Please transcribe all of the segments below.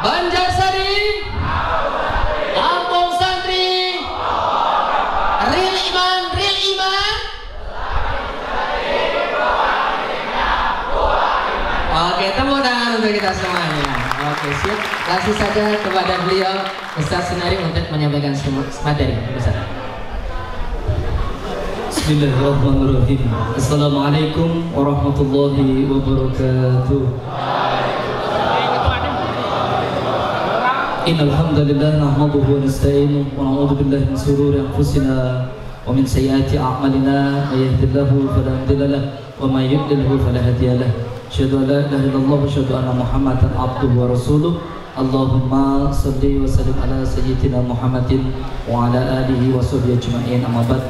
Banjarsari, Kampung Santri, real iman, real iman. Oke, tepuk tangan untuk kita semuanya. Oke, siap. Langsung saja kepada beliau Ustaz Sunari untuk menyampaikan materi. Ustaz. Bismillahirrahmanirrahim. Assalamualaikum warahmatullahi wabarakatuh. Innal hamdalillah nahmaduhu wa nasta'inuhu wa na'udzu billahi min shururi anfusina wa min sayyiati a'malina may yahdihillahu fala mudilla lahu wa may yudlilhu fala hadiya lahu. Asyhadu an la ilaha illallah wa asyhadu anna Muhammadan abduhu wa rasuluh. Allahumma shalli wa sallim ala sayyidina Muhammadin wa ala alihi wa sahbihi ajma'in. Amma ba'd.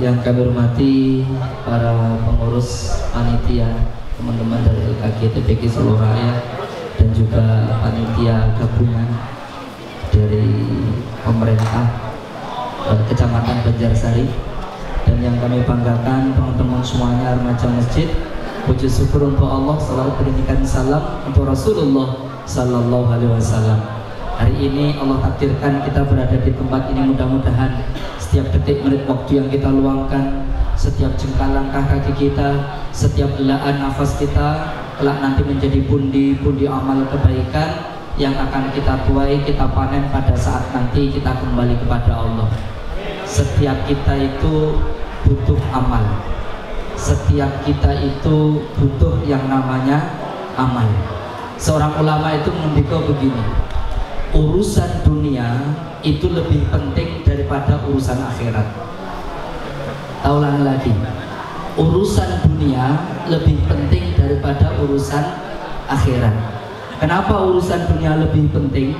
Yang kami hormati para pengurus panitia, teman-teman dari LKG TPK Solo Raya, dan juga panitia gabungan dari pemerintah Kecamatan Banjarsari, dan yang kami banggakan teman-teman semuanya remaja masjid. Puji syukur untuk Allah, selalu berikan salam untuk Rasulullah Sallallahu Alaihi Wasallam. Hari ini Allah takdirkan kita berada di tempat ini, mudah-mudahan setiap detik menit waktu yang kita luangkan, setiap jengkal langkah kaki kita, setiap helaan nafas kita, kelak nanti menjadi pundi-pundi amal kebaikan yang akan kita tuai, kita panen pada saat nanti kita kembali kepada Allah. Setiap kita itu butuh amal. Setiap kita itu butuh yang namanya amal. Seorang ulama itu mengendika begini, urusan dunia itu lebih penting daripada urusan akhirat. Tak ulang lagi, urusan dunia lebih penting daripada urusan akhirat. Kenapa urusan dunia lebih penting?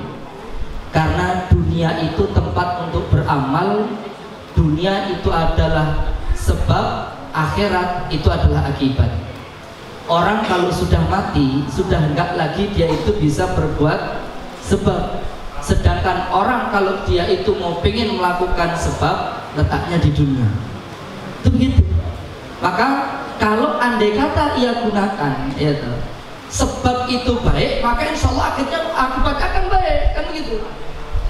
Karena dunia itu tempat untuk beramal. Dunia itu adalah sebab, akhirat itu adalah akibat. Orang kalau sudah mati, sudah enggak lagi dia itu bisa berbuat sebab. Sedangkan orang kalau dia itu mau pengen melakukan sebab, letaknya di dunia. Itu begitu. Maka kalau andai kata ia gunakan itu, sebab itu baik, maka insya Allah akhirnya akibatnya akan baik, kan begitu.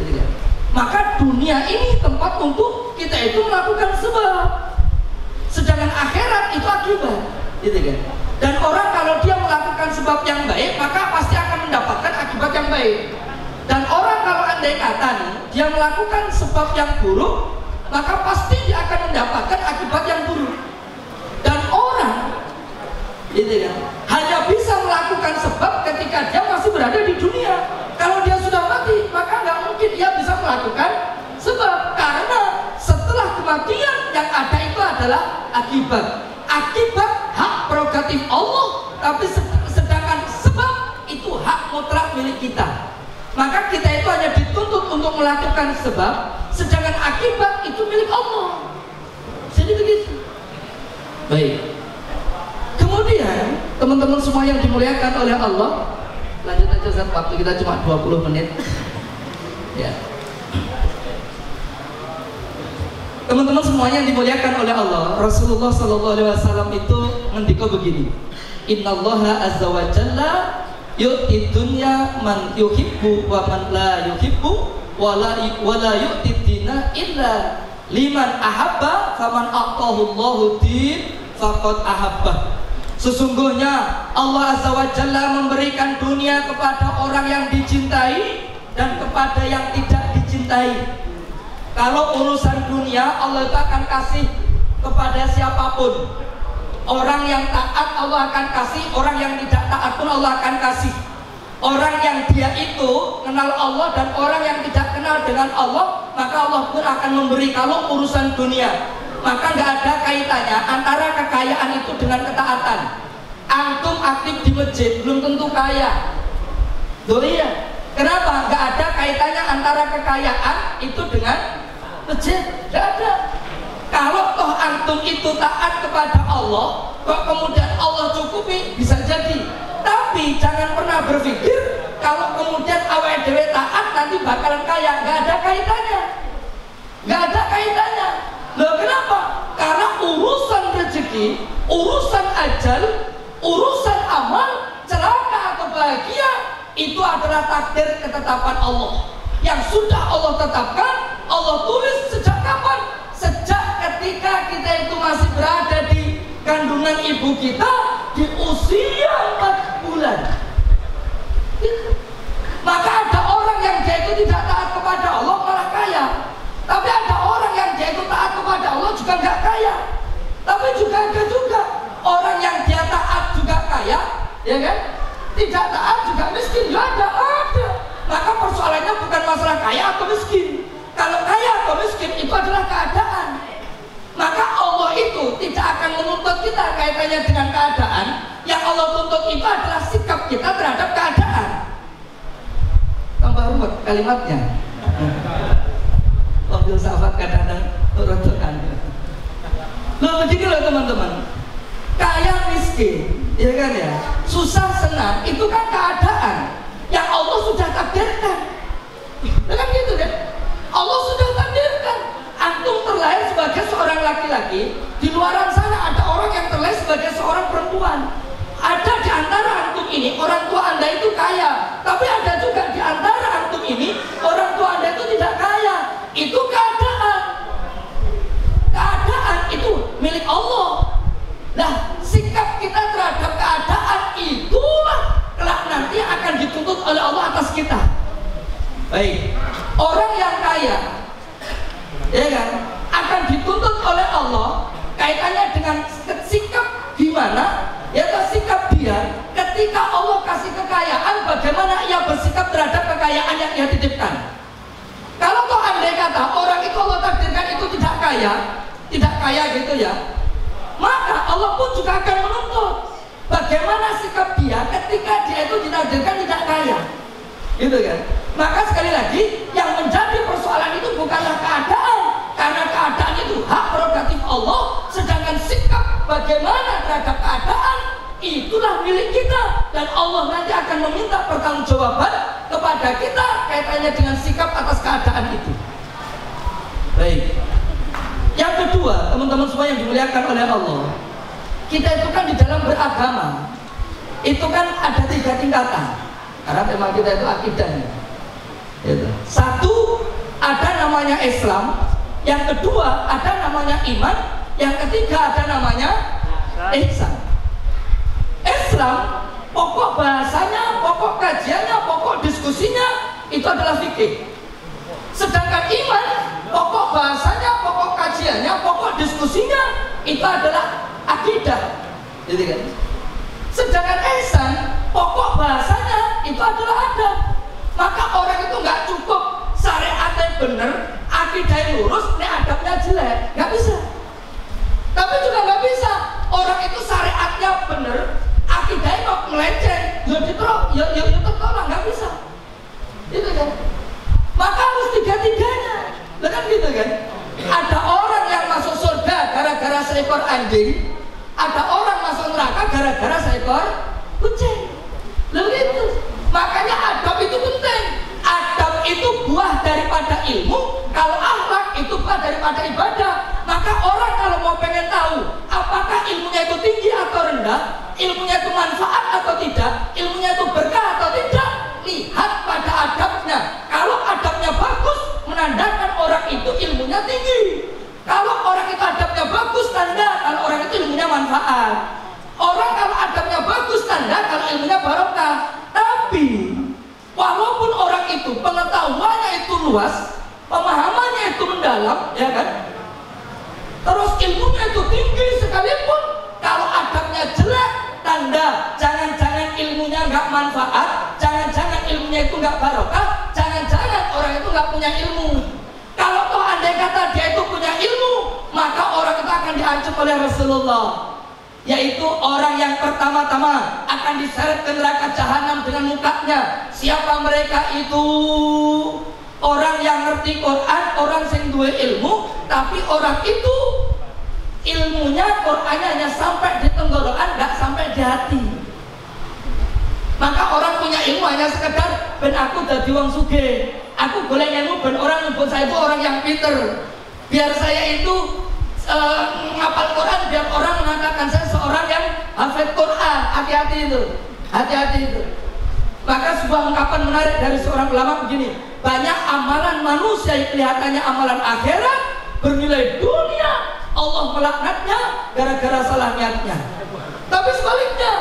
Jadi, kan? Maka dunia ini tempat untuk kita itu melakukan sebab. Sedangkan akhirat itu akibat, gitu kan? Dan orang kalau dia melakukan sebab yang baik, maka pasti akan mendapatkan akibat yang baik. Dan orang kalau andai kata dia melakukan sebab yang buruk, maka pasti dia akan mendapatkan akibat yang buruk. Dan orang, gitu kan, hanya bisa melakukan sebab ketika dia masih berada di dunia. Kalau dia sudah mati, maka nggak mungkin dia bisa melakukan sebab, karena setelah kematian yang ada itu adalah akibat. Akibat hak prerogatif Allah, tapi sedangkan sebab itu hak mutlak milik kita. Maka kita itu hanya dituntut untuk melakukan sebab, sedangkan akibat itu milik Allah. Jadi begitu. Baik. Kemudian teman-teman semua yang dimuliakan oleh Allah, lanjut aja Ustaz, waktu kita cuma 20 menit. Ya. Teman-teman semuanya yang dimuliakan oleh Allah, Rasulullah Sallallahu Alaihi Wasallam itu mendikau begini, Innallaha azza wa jalla yu'ti dunya man yuhibbu wa man la yuhibbu wa la yu'ti dina illa liman ahabba faman a'tahu Allahu din faqad ahabba. Sesungguhnya Allah azza wa jalla memberikan dunia kepada orang yang dicintai dan kepada yang tidak dicintai. Kalau urusan dunia Allah itu akan kasih kepada siapapun. Orang yang taat Allah akan kasih, orang yang tidak taat pun Allah akan kasih. Orang yang dia itu kenal Allah dan orang yang tidak kenal dengan Allah, maka Allah pun akan memberi. Kalau urusan dunia, maka nggak ada kaitannya antara kekayaan itu dengan ketaatan. Antum aktif di masjid belum tentu kaya. Loh iya, kenapa? Nggak ada kaitannya antara kekayaan itu dengan masjid, nggak ada. Kalau toh antum itu taat kepada Allah, kok kemudian Allah cukupi, bisa jadi. Tapi jangan pernah berpikir kalau kemudian awal dewe taat nanti bakalan kaya. Nggak ada kaitannya, nggak ada kaitannya. Loh kenapa? Karena urusan rezeki, urusan ajal, urusan amal, celaka atau bahagia itu adalah takdir ketetapan Allah yang sudah Allah tetapkan. Allah tulis sejak kapan? Sejak ketika kita itu masih berada di kandungan ibu kita di usia 4 bulan. Maka ada orang yang dia itu tidak taat kepada Allah malah kaya. Tapi ada orang yang dia itu taat kepada Allah juga nggak kaya. Tapi juga ada juga orang yang dia taat juga kaya, ya kan? Tidak taat juga miskin, ya ada. Maka persoalannya bukan masalah kaya atau miskin. Kalau kaya atau miskin itu adalah keadaan. Maka Allah itu tidak akan menuntut kita kaitannya dengan keadaan. Yang Allah tuntut itu adalah sikap kita terhadap keadaan. Tambah rumit kalimatnya. Waktu sahabat kadang-kadang rotokan. Loh begini loh teman-teman, kaya miskin, ya kan ya, susah senang itu kan keadaan yang Allah sudah takdirkan. Kan gitu kan? Allah sudah takdirkan. Antum terlahir sebagai seorang laki-laki, di luaran sana ada orang yang terlahir sebagai seorang perempuan. Ada di antara antum ini orang tua Anda itu kaya, tapi ada juga di antara antum ini orang tua Anda itu tidak kaya. Itu keadaan. Keadaan itu milik Allah. Nah, sikap kita terhadap keadaan itulah kelak nanti akan dituntut oleh Allah atas kita. Baik, orang yang kaya, ya kan, akan dituntut oleh Allah kaitannya dengan sikap gimana, yaitu sikap dia ketika Allah kasih kekayaan, bagaimana ia bersikap terhadap kekayaan yang ia titipkan. Kalau toh andai kata orang itu Allah takdirkan itu tidak kaya gitu ya, maka Allah pun juga akan menuntut bagaimana sikap dia ketika dia itu ditakdirkan tidak kaya, gitu kan? Maka sekali lagi yang menjadi persoalan itu bukanlah keadaan, karena keadaan itu hak prerogatif Allah, sedangkan sikap bagaimana terhadap keadaan itulah milik kita, dan Allah nanti akan meminta pertanggungjawaban kepada kita kaitannya dengan sikap atas keadaan itu. Baik. Yang kedua, teman-teman semua yang dimuliakan oleh Allah, kita itu kan di dalam beragama itu kan ada 3 tingkatan, karena memang kita itu akidahnya. Satu, ada namanya Islam. Yang kedua, ada namanya iman. Yang ketiga, ada namanya ihsan. Islam, pokok bahasanya, pokok kajiannya, pokok diskusinya itu adalah fikih. Sedangkan iman, pokok bahasanya, pokok kajiannya, pokok diskusinya itu adalah akidah. Jadi kan? Sedangkan ihsan, pokok bahasanya itu adalah adab. Maka orang itu nggak cukup syariatnya bener, akidahnya lurus, ini adabnya jelek, nggak bisa. Tapi juga nggak bisa orang itu syariatnya bener, akidahnya kok melenceng, ya tertolak, nggak bisa. Gitu kan? Maka harus 3-tiganya, kan gitu kan? Ada orang yang masuk surga gara-gara seekor anjing, ada orang masuk neraka gara-gara seekor kucing. Lalu gitu. Makanya adab itu penting. Adab itu buah daripada ilmu. Kalau akhlak itu buah daripada ibadah. Maka orang kalau mau pengen tahu apakah ilmunya itu tinggi atau rendah, ilmunya itu manfaat atau tidak, ilmunya itu berkah atau tidak, lihat pada adabnya. Kalau adabnya bagus, menandakan orang itu ilmunya tinggi. Kalau orang itu adabnya bagus, tanda kalau orang itu ilmunya manfaat. Orang kalau adabnya bagus, tanda kalau ilmunya barokah. Tapi walaupun orang itu pengetahuannya itu luas, pemahamannya itu mendalam, ya kan? Terus ilmunya itu tinggi sekalipun, kalau adabnya jelek, tanda jangan-jangan ilmunya nggak manfaat, jangan-jangan ilmunya itu nggak barokah, jangan-jangan orang itu nggak punya ilmu. Kalau toh andai kata dia itu punya ilmu, maka orang itu akan diancam oleh Rasulullah, yaitu orang yang pertama-tama akan diseret ke neraka jahanam dengan mukanya. Siapa mereka itu? Orang yang ngerti Quran, orang yang duwe ilmu, tapi orang itu ilmunya Qurannya hanya sampai di tenggorokan, nggak sampai di hati. Maka orang punya ilmu hanya sekedar ben aku dadi wong sugih, aku golek ilmu ben orang nyebut saya itu orang yang pinter, biar saya itu ngapal Quran, biar orang mengatakan saya seorang yang hafid Quran. Hati-hati itu, hati-hati itu. Maka sebuah ungkapan menarik dari seorang ulama begini, banyak amalan manusia yang kelihatannya amalan akhirat bernilai dunia, Allah melaknatnya gara-gara salah niatnya. Tapi sebaliknya,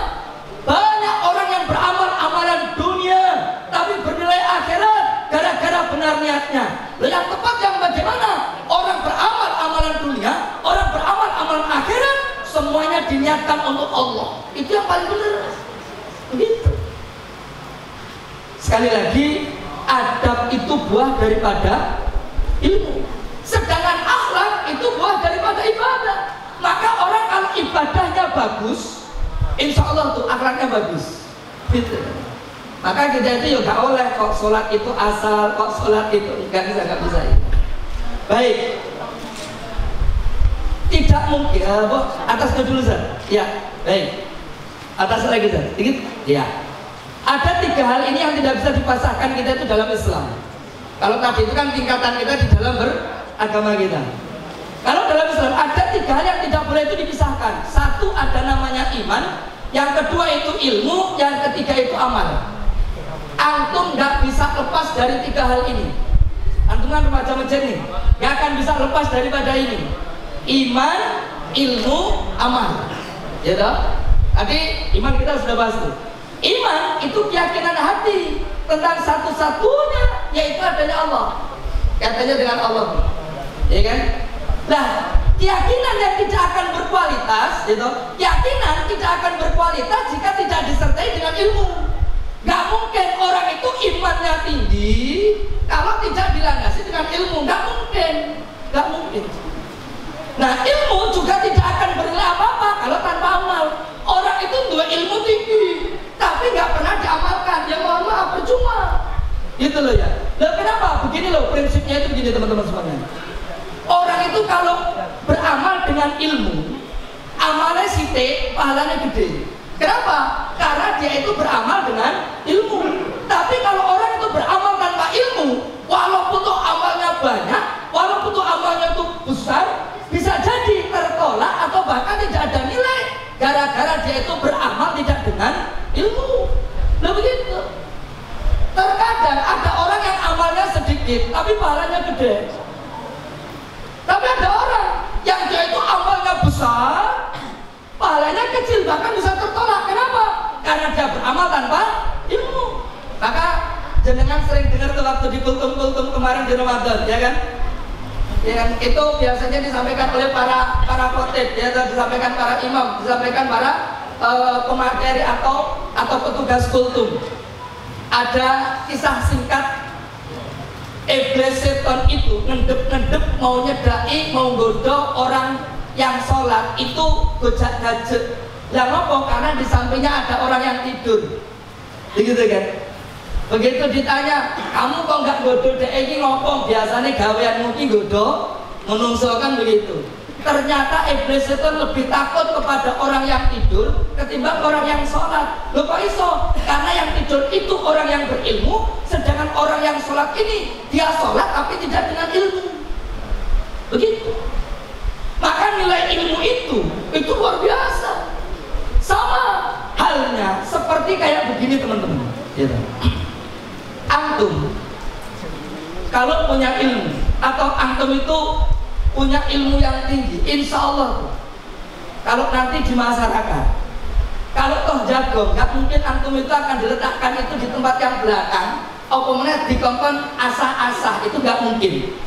banyak orang yang beramal amalan dunia tapi bernilai akhirat gara-gara benar niatnya. Lalu yang tepat yang bagaimana? Orang beramal amalan dunia, orang beramal amalan akhirat, semuanya diniatkan untuk Allah. Itu yang paling benar. Begitu. Sekali lagi, adab itu buah daripada ilmu, sedangkan akhlak itu buah daripada ibadah. Maka orang kalau ibadahnya bagus, insya Allah tuh akhlaknya bagus. Gitu. Maka kita itu juga oleh kok sholat itu asal, kok sholat itu nggak bisa ya. Baik, tidak mungkin. Atasnya dulu Zat. Ya, baik. Atas lagi Zat. Dikit. Ya. Ada 3 hal ini yang tidak bisa dipasahkan kita itu dalam Islam. Kalau tadi itu kan tingkatan kita di dalam beragama kita. Kalau dalam Islam ada 3 hal yang tidak boleh itu dipisahkan. Satu ada namanya iman, yang kedua itu ilmu, yang ketiga itu amal. Antum nggak bisa lepas dari 3 hal ini. Antum kan remaja masjid nih, nggak akan bisa lepas daripada ini. Iman, ilmu, amal. Ya toh? Tadi iman kita sudah bahas tuh. Iman itu keyakinan hati tentang satu-satunya yaitu adanya Allah. Katanya dengan Allah, ya kan? Nah, keyakinan yang tidak akan berkualitas, gitu. Keyakinan tidak akan berkualitas jika tidak disertai dengan ilmu. Gak mungkin orang itu imannya tinggi kalau tidak dilandasi dengan ilmu. Gak mungkin, gak mungkin. Nah, ilmu juga tidak akan bernilai apa-apa kalau tanpa amal. Orang itu dua ilmu tinggi, tapi nggak pernah diamalkan. Ya mohon maaf, percuma. Gitu loh ya. Loh kenapa? Begini loh prinsipnya itu begini teman-teman semuanya. Orang itu kalau beramal dengan ilmu, amalnya sithik, pahalanya gede. Kenapa? Karena dia itu beramal dengan ilmu. Tapi kalau orang itu beramal tanpa ilmu, walaupun tuh amalnya banyak, walaupun tuh amalnya itu besar, bisa jadi tertolak atau bahkan tidak ada nilai gara-gara dia itu beramal tidak dengan ilmu. Nah begitu. Terkadang ada orang yang amalnya sedikit tapi pahalanya gede. Tapi ada orang yang dia itu amalnya besar, pahalanya kecil, bahkan bisa tertolak. Kenapa? Karena dia beramal tanpa ilmu. Maka jenengan sering dengar tuh waktu di kultum-kultum kemarin di Ramadan, ya kan? Ya kan? Itu biasanya disampaikan oleh para khotib, ya, disampaikan para imam, disampaikan para pemateri atau petugas kultum. Ada kisah singkat iblis setan itu ngendep mau nyedai, mau godok orang yang sholat itu gojak-gajek. Lah apa? Karena di sampingnya ada orang yang tidur. Begitu kan? Begitu ditanya, kamu kok nggak godok dek ini ngopo? Biasanya gaweanmu ki godok, menungso kan begitu. Ternyata iblis itu lebih takut kepada orang yang tidur ketimbang orang yang sholat. Loh kok iso? Karena yang tidur itu orang yang berilmu, sedangkan orang yang sholat ini dia sholat tapi tidak dengan ilmu. Begitu. Maka nilai ilmu itu luar biasa. Sama halnya seperti kayak begini teman-teman. Gitu. Antum kalau punya ilmu atau antum itu punya ilmu yang tinggi, insya Allah kalau nanti di masyarakat, kalau toh jago, nggak mungkin antum itu akan diletakkan itu di tempat yang belakang, kemudian dikongkon asah-asah, itu nggak mungkin.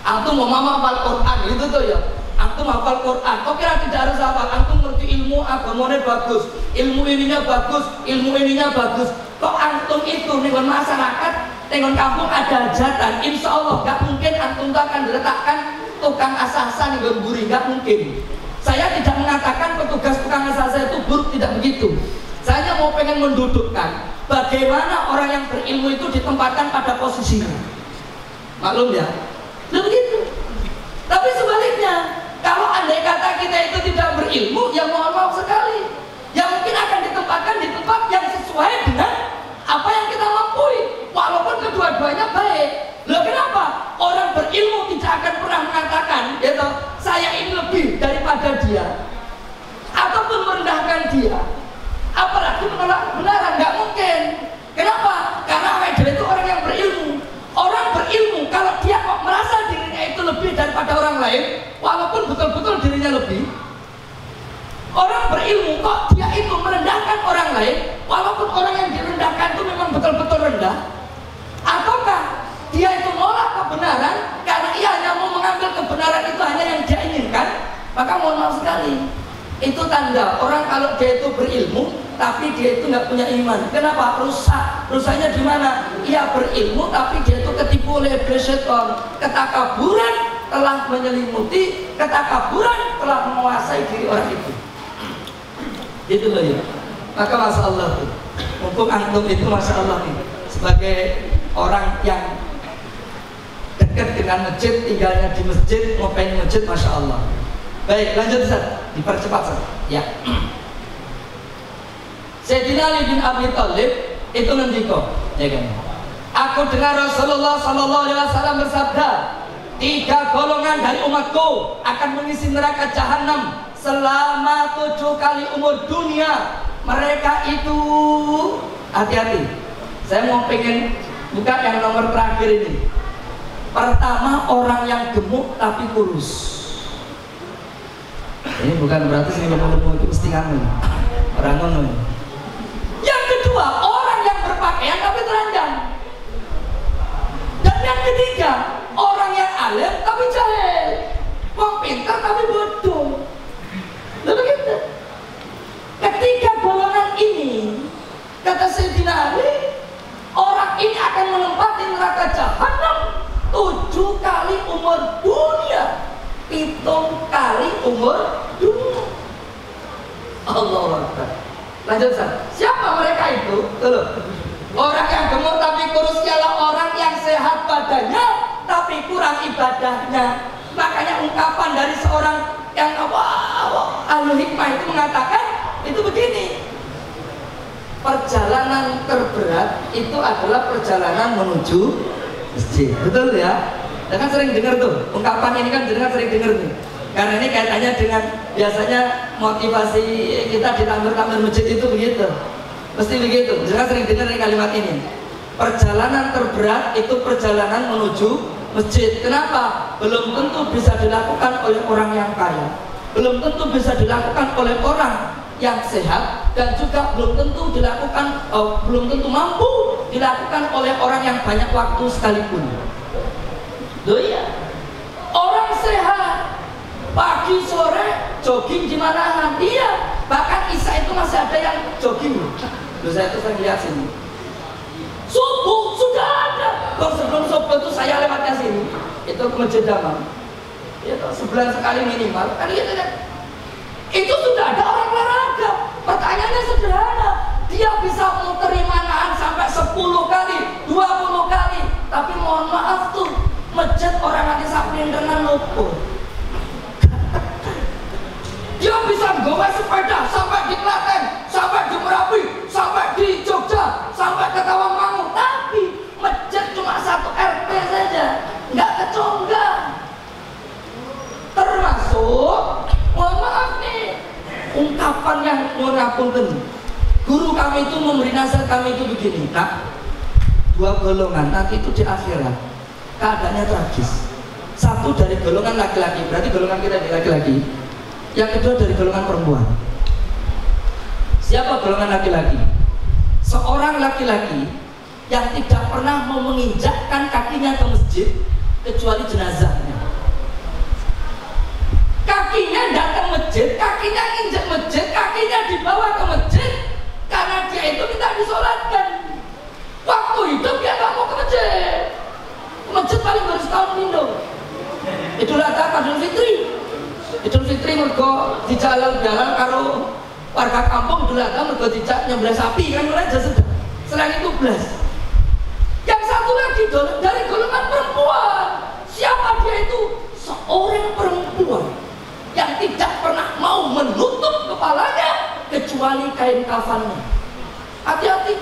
Antum mau hafal Quran itu tuh ya, antum hafal Quran, kok kira tidak harus hafal, antum ngerti ilmu agamanya bagus, ilmu ininya bagus, ilmu ininya bagus. Kok antum itu dengan masyarakat, dengan kampung ada hajatan, insya Allah nggak mungkin antum itu akan diletakkan tukang asasa nih gemburi, nggak mungkin. Saya tidak mengatakan petugas tukang asasa itu buruk, tidak begitu. Saya mau pengen mendudukkan bagaimana orang yang berilmu itu ditempatkan pada posisinya. Maklum ya, nah begitu. Tapi sebaliknya, kalau andai kata kita itu tidak berilmu, ya mohon maaf sekali, ya mungkin akan ditempatkan di tempat yang sesuai dengan apa yang kita lampaui, walaupun kedua-duanya baik. Loh kenapa? Orang berilmu tidak akan pernah mengatakan, ya toh, saya ini lebih daripada dia, ataupun merendahkan dia, apalagi menolak kebenaran, nggak mungkin. Kenapa? daripada orang lain, walaupun betul-betul dirinya lebih. Orang berilmu kok dia itu merendahkan orang lain, walaupun orang yang direndahkan itu memang betul-betul rendah. Ataukah dia itu nolak kebenaran karena ia hanya mau mengambil kebenaran itu hanya yang dia inginkan? Maka mohon maaf sekali, itu tanda orang kalau dia itu berilmu tapi dia itu nggak punya iman. Kenapa? Rusak. Rusaknya di mana? Ia berilmu tapi dia itu ketipu oleh syaitan. Ketakaburan telah menyelimuti, ketakaburan telah menguasai diri orang itu. Itu loh ya. Maka masya Allah tuh, mumpung antum itu masya Allah nih, sebagai orang yang dekat dengan masjid, tinggalnya di masjid, ngapain masjid, masya Allah. Baik, lanjut Ustaz, dipercepat Ustaz. Ya. Sayyidina Ali bin Abi Thalib itu ngendiko, ya kan? Aku dengar Rasulullah sallallahu alaihi wasallam bersabda, 3 golongan dari umatku akan mengisi neraka jahanam selama 7 kali umur dunia. Mereka itu, hati-hati, saya mau pengen buka yang nomor terakhir ini. Pertama, orang yang gemuk tapi kurus. Ini bukan berarti sing lemu-lemu itu mesti kangen orang ngono. Yang kedua, orang yang berpakaian tapi telanjang. Dan yang ketiga, orang yang alim tapi jahil. Wong pintar tapi bodoh. Lalu gitu. Ketiga golongan ini, kata Sayyidina Ali, orang ini akan menempati neraka jahanam 7 kali umur dunia, 7 kali umur dunia. Allahu Akbar. Lanjut Ustaz. Siapa mereka itu? Tuh. Orang yang gemuk tapi kurus ialah orang yang sehat badannya tapi kurang ibadahnya. Makanya ungkapan dari seorang yang ahli hikmah itu mengatakan itu begini, perjalanan terberat itu adalah perjalanan menuju masjid. Betul ya? Kita kan sering dengar tuh ungkapan ini, kan jenengan sering dengar nih. Karena ini kaitannya dengan biasanya motivasi kita di tampil-tampil masjid itu begitu. Mesti begitu. Jenengan sering dengar kalimat ini. Perjalanan terberat itu perjalanan menuju masjid. Kenapa? Belum tentu bisa dilakukan oleh orang yang kaya, belum tentu bisa dilakukan oleh orang yang sehat, dan juga belum tentu dilakukan, belum tentu mampu dilakukan oleh orang yang banyak waktu sekalipun. Loh iya, orang sehat pagi sore jogging di mana? Iya, bahkan isya itu masih ada yang jogging. Loh, saya itu sering lihat sini. Subuh sudah ada. Kalau sebelum subuh itu saya lewatnya sini, itu ke Masjid Damam. Itu sebulan sekali minimal. Kan gitu kan? Itu sudah ada orang olahraga. Pertanyaannya sederhana, dia bisa muteri manaan sampai 10 kali, 20 kali. Tapi mohon maaf tuh, masjid orang nanti sapin dengan lupa. Dia bisa gowe sepeda sampai di Klaten, sampai di Merapi, sampai di Jogja, sampai ke Tawangmangu. Tapi masjid cuma 1 RT saja, nggak kecongga. Termasuk, mohon maaf nih, ungkapan yang ngapunten. Guru kami itu memberi nasihat kami itu begini, Nak, 2 golongan nanti itu di akhirat keadaannya tragis. 1 dari golongan laki-laki, berarti golongan kita di laki-laki. Yang kedua dari golongan perempuan. Siapa golongan laki-laki? Seorang laki-laki yang tidak pernah mau menginjakkan kakinya ke masjid kecuali jenazahnya. Kakinya datang masjid, kakinya injak masjid, kakinya dibawa ke masjid karena dia itu tidak disolatkan. Waktu hidup dia nggak mau ke masjid. Masjid paling baru setahun Indo. Idul Adha, Idul Fitri. Idul Fitri mergo dijak jalan karo warga kampung, Idul Adha mergo dijak nyembelih sapi, kan mulai aja sudah. Selain itu belas. Yang satu lagi dari golongan perempuan. Siapa dia itu? Seorang perempuan yang tidak pernah mau menutup kepalanya kecuali kain kafannya. Hati-hati,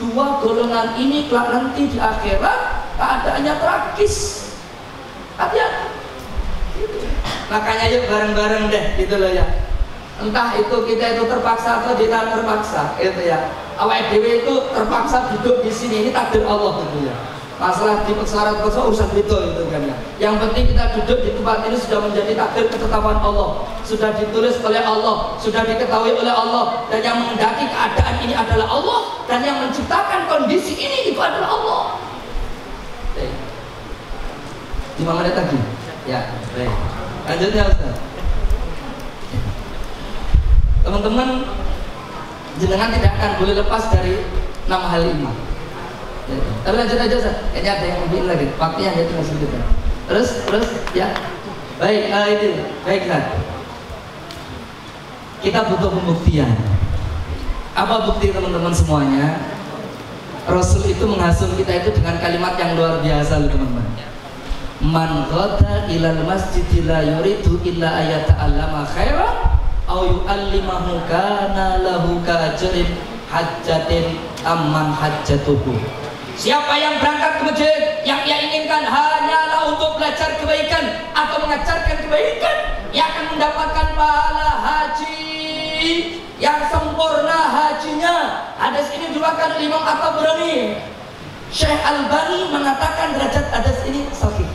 2 golongan ini kelak nanti di akhirat keadaannya tragis. Hati-hati. Makanya yuk bareng-bareng deh, gitu loh ya. Entah itu kita itu terpaksa atau tidak terpaksa, gitu ya. Awak dewe itu terpaksa duduk di sini, ini takdir Allah gitu ya. Masalah di pesawat urusan itu kan ya. Yang penting kita duduk di tempat ini sudah menjadi takdir ketetapan Allah, sudah ditulis oleh Allah, sudah diketahui oleh Allah, dan yang menghendaki keadaan ini adalah Allah, dan yang menciptakan kondisi ini itu adalah Allah. 5 menit lagi. Ya, baik. Lanjutnya Ustaz. Teman-teman, jenengan tidak akan boleh lepas dari 6 hal ini. Ya, tapi lanjut aja Ustaz. Kayaknya ada yang lebih lagi. Waktunya hanya tinggal sedikit. Terus ya. Baik, itu. Baik Ustaz. Kita butuh pembuktian. Apa bukti teman-teman semuanya? Rasul itu menghasut kita itu dengan kalimat yang luar biasa loh teman-teman. Man ghada ilal masjid la yuridu illa ayata'allama khairan aw yu'allimahu kana lahu ka'ajrin hajjatin amman hajjatuhu. Siapa yang berangkat ke masjid yang ia inginkan hanyalah untuk belajar kebaikan atau mengajarkan kebaikan, ia akan mendapatkan pahala haji yang sempurna hajinya. Hadis ini diriwayatkan Imam At-Tabrani. Syekh Albani mengatakan derajat hadis ini sahih.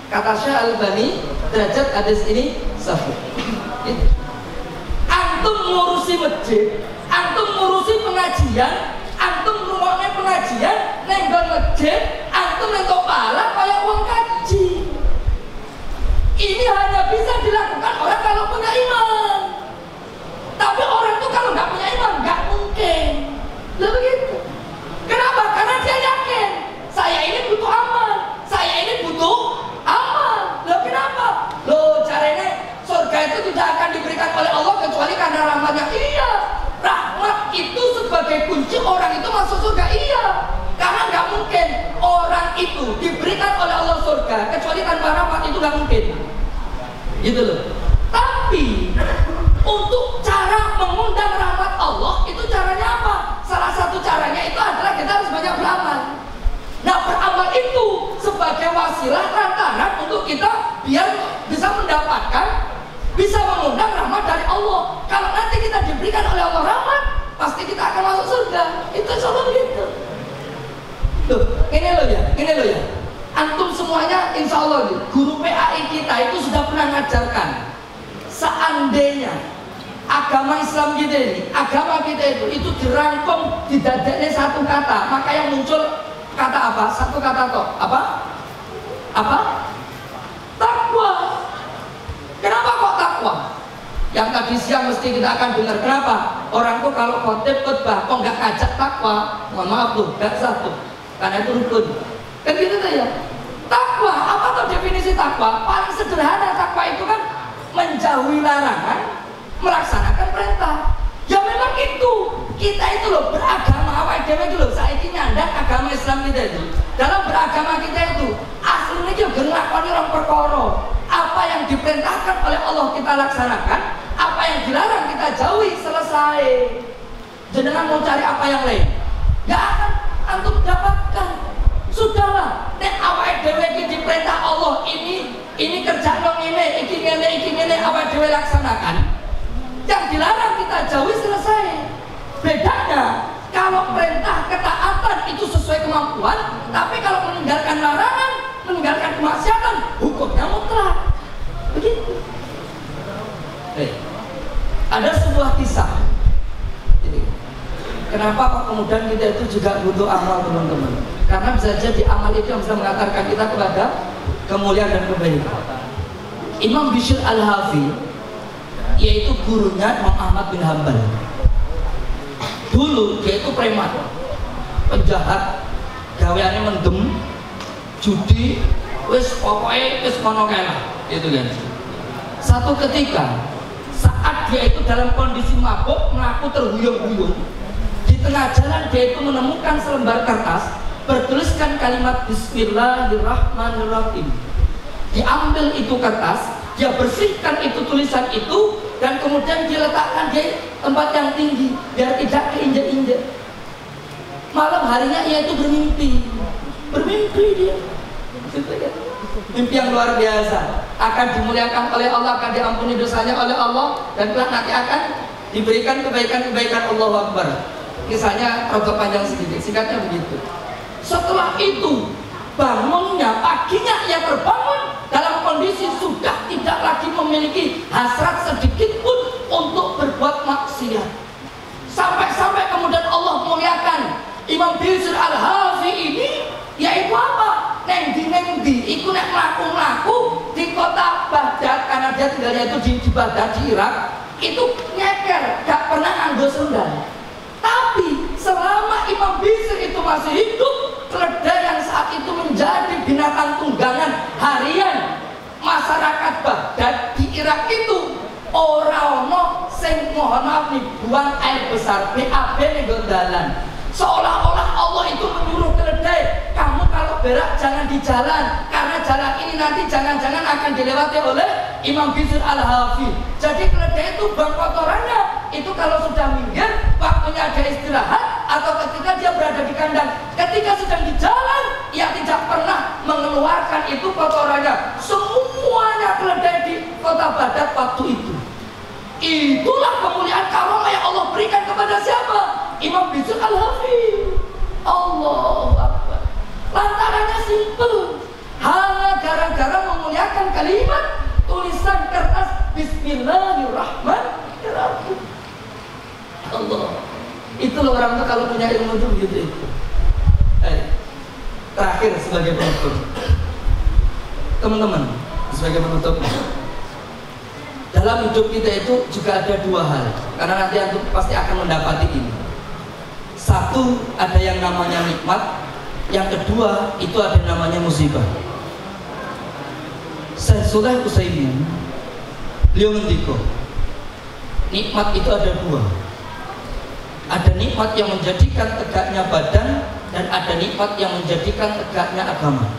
Kata Syekh Albani, derajat hadis ini sahih. Antum ngurusi masjid, antum ngurusi pengajian, antum ngrungokne pengajian neng nggon masjid, antum entuk pahala kaya wong kaji. Ini hanya bisa dilakukan orang kalau punya iman. Tapi orang itu kalau nggak punya iman nggak mungkin. Lah begitu. Kenapa? Karena dia yakin saya ini butuh amal, saya ini butuh amal. Loh kenapa? Loh caranya surga itu tidak akan diberikan oleh Allah kecuali karena rahmatnya. Iya, rahmat itu sebagai kunci orang itu masuk surga. Iya, karena nggak mungkin orang itu diberikan oleh Allah surga kecuali tanpa rahmat, itu nggak mungkin. Gitu loh. Tapi untuk cara mengundang rahmat Allah itu caranya apa? Salah satu caranya itu adalah kita harus banyak beramal. Nah, beramal itu sebagai wasilah lantaran untuk kita biar bisa mendapatkan, bisa mengundang rahmat dari Allah. Kalau nanti kita diberikan oleh Allah rahmat, pasti kita akan masuk surga. Itu selalu begitu. Loh, ini loh ya. Antum semuanya insya Allah guru PAI kita itu sudah pernah ngajarkan. Seandainya agama Islam kita ini, agama kita itu dirangkum di dadanya satu kata, maka yang muncul kata apa? Satu kata toh. Apa? Takwa. Kenapa kok takwa? Yang tadi siang mesti kita akan dengar. Kenapa? Orang tuh kalau khotib khotbah kok nggak ngajak takwa? Mohon maaf tuh, nggak satu. Karena itu rukun. Kan gitu tuh ya. Takwa, apa tuh definisi takwa? Paling sederhana takwa itu kan menjauhi larangan, melaksanakan perintah. Ya memang itu. Kita itu loh beragama awal dewe itu loh. Saya ini nyandang agama Islam kita itu. Dalam beragama kita itu aslinya juga nglakoni rong perkara. Apa yang diperintahkan oleh Allah kita laksanakan, apa yang dilarang kita jauhi, selesai. Jenengan mau cari apa yang lain? Gak akan antum dapatkan. Sudahlah, nek awal dewe ini diperintah Allah ini kerja dong ini awal dewe laksanakan. Yang dilarang kita jauhi, selesai. Bedanya kalau perintah ketaatan itu sesuai kemampuan, tapi kalau meninggalkan larangan, meninggalkan kemaksiatan, hukumnya mutlak. Begitu. Ada sebuah kisah. Kenapa kok kemudian kita itu juga butuh amal teman-teman? Karena bisa jadi amal itu yang bisa mengantarkan kita kepada kemuliaan dan kebaikan. Imam Bishr Al-Hafi, yaitu gurunya Imam Ahmad bin Hanbal. Dulu dia itu preman, penjahat, gaweannya mendem, judi, wis pokoknya wis mono kalah, itu kan. Satu ketika saat dia itu dalam kondisi mabuk, melaku terhuyung-huyung, di tengah jalan dia itu menemukan selembar kertas bertuliskan kalimat Bismillahirrahmanirrahim. Diambil itu kertas, dia bersihkan itu tulisan itu, dan kemudian diletakkan di tempat yang tinggi biar tidak keinjek-injek. Malam harinya ia itu bermimpi dia, mimpi yang luar biasa. Akan dimuliakan oleh Allah, akan diampuni dosanya oleh Allah, dan kelak nanti akan diberikan kebaikan-kebaikan. Allahu Akbar. Kisahnya agak panjang sedikit, singkatnya begitu. Setelah itu bangunnya, paginya ia terbangun dalam kondisi sudah tidak lagi memiliki hasrat sedikit pun untuk berbuat maksiat. Sampai-sampai kemudian Allah muliakan Imam Bishr Al-Hafi ini, yaitu apa? Nengdi iku nek mlaku-mlaku di kota Baghdad, karena dia tinggalnya itu di Baghdad di Irak, itu nyeker, gak pernah nganggo sendal. Tapi selama Imam Bishr itu masih hidup, keledai yang saat itu menjadi binatang tunggangan harian masyarakat Baghdad di Irak itu, ora ono sing mohon maaf nih buang air besar BAB ning dalan. Seolah-olah Allah itu menyuruh keledai, kamu kalau berak jangan di jalan, karena jalan ini nanti jangan-jangan akan dilewati oleh Imam Bishr Al-Hafi. Jadi keledai itu buang kotorannya itu kalau sudah minggir, waktunya ada istirahat, atau ketika dia berada di kandang. Ketika sedang di jalan, ia tidak pernah mengeluarkan itu kotorannya. Semuanya keledai di kota Baghdad waktu itu. Itulah kemuliaan karomah yang Allah berikan kepada siapa? Imam Bishr Al-Hafi. Allahu Akbar. Lantarannya simpel, hanya gara-gara memuliakan kalimat tulisan kertas Bismillahirrahmanirrahim. Allah. Itulah orang tuh kalau punya ilmu itu begitu. Terakhir sebagai penutup, teman-teman, sebagai penutup, dalam hidup kita itu juga ada dua hal, karena nanti antum pasti akan mendapati ini. Satu, ada yang namanya nikmat. Yang kedua, itu ada yang namanya musibah. Syekh Shalih Utsaimin, beliau ngendika, nikmat itu ada dua. Ada nikmat yang menjadikan tegaknya badan, dan ada nikmat yang menjadikan tegaknya agama.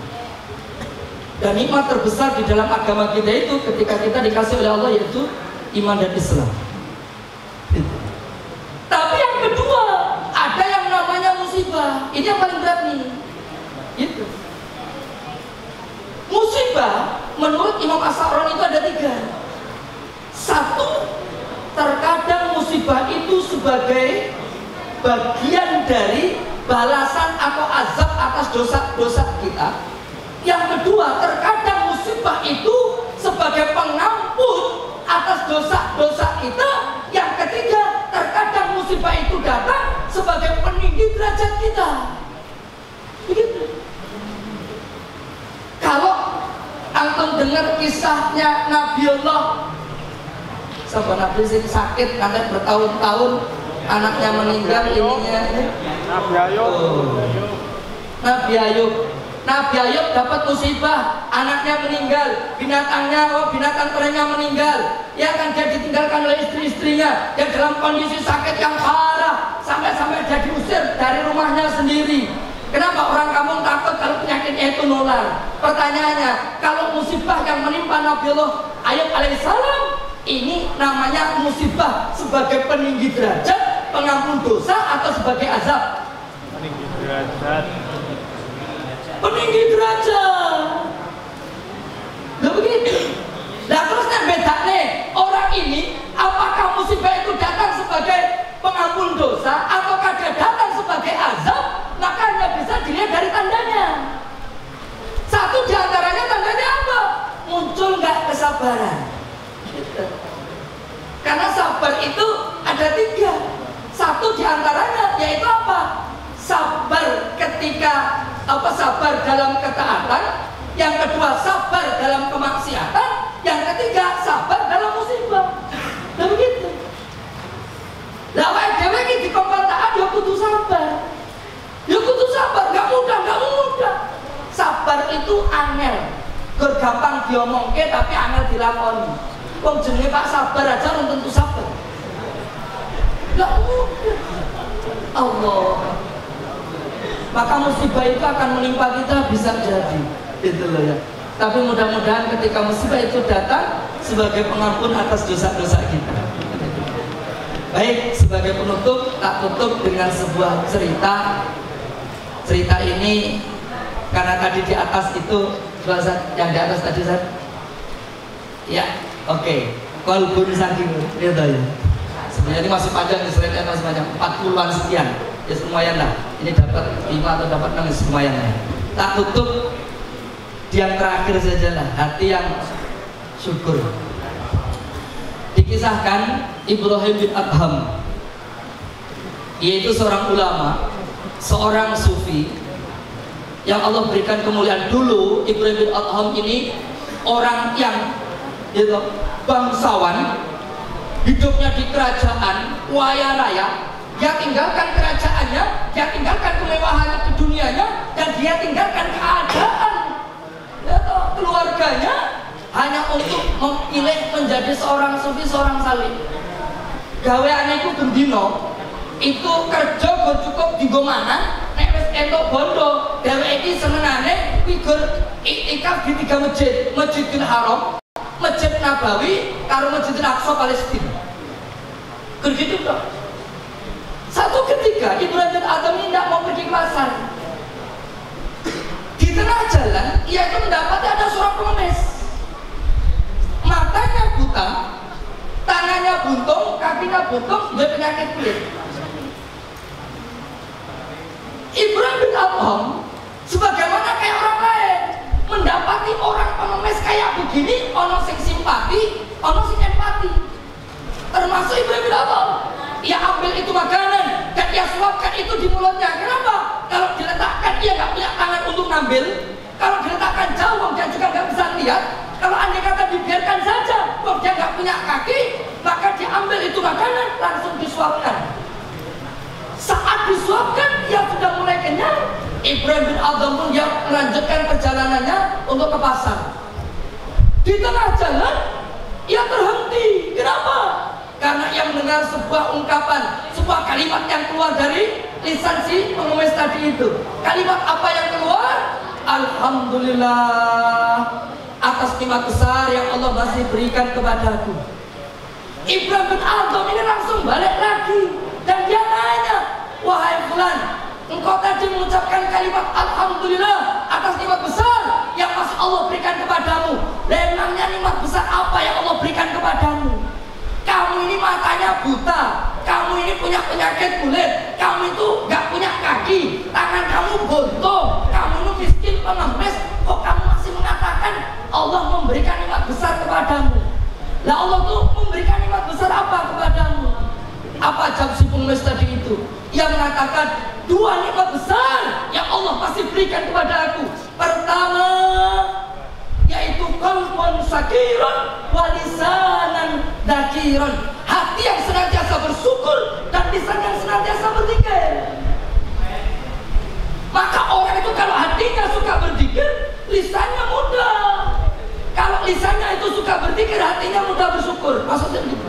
Dan nikmat terbesar di dalam agama kita itu ketika kita dikasih oleh Allah, yaitu iman dan Islam. Tapi yang kedua, ada yang namanya musibah. Ini yang paling berat nih. Gitu. Musibah menurut Imam As-Sa'rani itu ada tiga. Satu, terkadang musibah itu sebagai bagian dari balasan atau azab atas dosa-dosa kita. Yang kedua, terkadang musibah itu sebagai pengampun atas dosa-dosa kita. Yang ketiga, terkadang musibah itu datang sebagai peninggi derajat kita. Begitu. Kalau antum dengar kisahnya Nabiullah, sahabat Nabi sing sakit nanti bertahun-tahun, anaknya meninggal, ininya Nabi Ayub. Nabi Ayub dapat musibah, anaknya meninggal, binatang terennya meninggal, ya kan, dia ditinggalkan oleh istri-istrinya, dia dalam kondisi sakit yang parah, sampai-sampai dia diusir dari rumahnya sendiri. Kenapa orang kampung takut kalau penyakitnya itu nular? Pertanyaannya, kalau musibah yang menimpa Nabiullah Ayub alaihissalam, ini namanya musibah sebagai peninggi derajat, pengampun dosa, atau sebagai azab? Peninggi derajat. Peninggi derajat. Loh begitu. Nah terus yang beda nih, orang ini apakah musibah itu datang sebagai pengampun dosa ataukah dia datang sebagai azab? Maka hanya bisa dilihat dari tandanya. Satu diantaranya tandanya apa? Muncul nggak kesabaran. Karena sabar itu ada tiga. Satu diantaranya yaitu apa? Sabar ketika sabar dalam ketaatan, yang kedua sabar dalam kemaksiatan, yang ketiga sabar dalam musibah. Nah begitu. Lah wae dhewe iki dikompon-taat ya kudu sabar. Ya kudu sabar, enggak mudah. Sabar itu angel. Gur gampang diomongke tapi angel dilakoni. Wong jenenge Pak Sabar aja belum tentu sabar. Enggak mudah. Allah. Maka musibah itu akan menimpa kita, bisa jadi, gitu loh ya. Tapi mudah-mudahan ketika musibah itu datang sebagai pengampun atas dosa-dosa kita. Baik, sebagai penutup, tak tutup dengan sebuah cerita. Cerita ini karena tadi di atas itu yang di atas tadi ya, oke. Qalbun saking, gitu ya. Sebenarnya ini masih panjang, ceritanya masih panjang, 40-an sekian. ya lumayan lah. Ini dapat 5 atau dapat 6 lumayan lah. Tak tutup di yang terakhir saja lah, hati yang syukur. Dikisahkan Ibrahim bin Adham, yaitu seorang ulama, seorang sufi yang Allah berikan kemuliaan. Dulu Ibrahim bin Adham ini orang yang gitu, bangsawan, hidupnya di kerajaan kaya raya. Dia tinggalkan kerajaannya, dia tinggalkan kemewahan ke dunianya, dan dia tinggalkan keadaan keluarganya hanya untuk memilih menjadi seorang sufi, seorang salih. Gaweane iku bendino, itu kerja cukup di mana, nek wis entuk bondo, dheweke iki senengane figur iktikaf di 3 masjid, Masjidil Haram, Masjid Nabawi, karo Masjidil Aqsa Palestina. Begitu toh. Satu ketika Ibrahim bin Adham ini tidak mau pergi ke pasar. Di tengah jalan, ia itu mendapati ada seorang pengemis. Matanya buta, tangannya buntung, kakinya buntung, dia penyakit kulit. Ibrahim bin Adham sebagaimana kayak orang lain, mendapati orang pengemis kayak begini, ono sing simpati, ono sing empati. Termasuk Ibrahim bin Adham. Ia ambil itu makanan dan ia suapkan itu di mulutnya. Kenapa? Kalau diletakkan ia nggak punya tangan untuk ngambil. Kalau diletakkan jauh dia juga nggak bisa lihat. Kalau andai kata dibiarkan saja, kalau dia nggak punya kaki, maka dia ambil itu makanan langsung disuapkan. Saat disuapkan ia sudah mulai kenyang. Ibrahim bin Adham pun dia melanjutkan perjalanannya untuk ke pasar. Di tengah jalan ia terhenti. Kenapa? Karena ia mendengar sebuah ungkapan, sebuah kalimat yang keluar dari lisan si pengemis tadi itu. Kalimat apa yang keluar? Alhamdulillah atas nikmat besar yang Allah masih berikan kepadaku. Ibrahim bin Adham ini langsung balik lagi dan dia nanya, wahai fulan, engkau tadi mengucapkan kalimat Alhamdulillah atas nikmat besar yang masih Allah berikan kepadamu. Memangnya nikmat besar apa yang Allah berikan kepadamu? Kamu ini matanya buta, kamu ini punya penyakit kulit, kamu itu gak punya kaki, tangan kamu buntung, kamu itu miskin pengemis, kok kamu masih mengatakan Allah memberikan nikmat besar kepadamu? Lah Allah tuh memberikan nikmat besar apa kepadamu? Apa jawab si pengemis tadi itu? Ia mengatakan 2 nikmat besar yang Allah pasti berikan kepada aku. Pertama, yaitu qalbun sakirun wa lisanan dzakirun, hati yang senantiasa bersyukur dan lisan yang senantiasa berzikir. Maka orang itu kalau hatinya suka berzikir, lisannya mudah. Kalau lisannya itu suka berzikir, hatinya mudah bersyukur. Maksudnya begitu.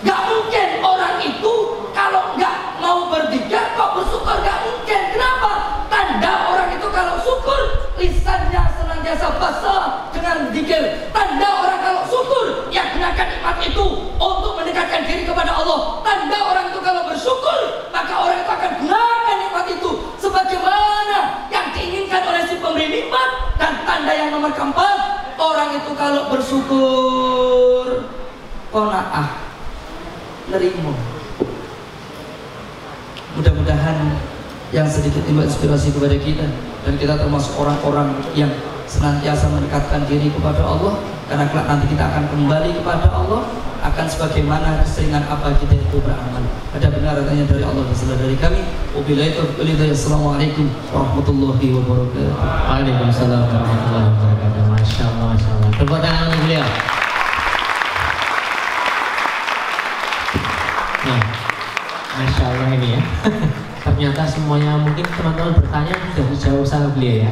Gak mungkin orang itu kalau gak mau berzikir kok bersyukur, gak mungkin. Kenapa? Tanda orang itu kalau syukur, lisannya senantiasa basah dengan zikir. Tanda orang kalau syukur, yang gunakan nikmat itu untuk mendekatkan diri kepada Allah. Tanda orang itu kalau bersyukur, maka orang itu akan gunakan nikmat itu sebagaimana yang diinginkan oleh si pemberi nikmat. Dan tanda yang nomor keempat, orang itu kalau bersyukur, qanaah, nerimo. Mudah-mudahan yang sedikit timbul inspirasi kepada kita, dan kita termasuk orang-orang yang senantiasa mendekatkan diri kepada Allah, karena kelak nanti kita akan kembali kepada Allah akan sebagaimana keseringan apa kita itu beramal. Ada benar adanya dari Allah dan salah dari kami. Wabillahi taufiq. Assalamualaikum warahmatullahi wabarakatuh. Waalaikumsalam warahmatullahi wabarakatuh. Masya Allah, Masya Allah. Tepuk tangan untuk beliau. Nah, Masya Allah ini ya. Ternyata semuanya mungkin teman-teman bertanya sudah dijawab sama beliau ya.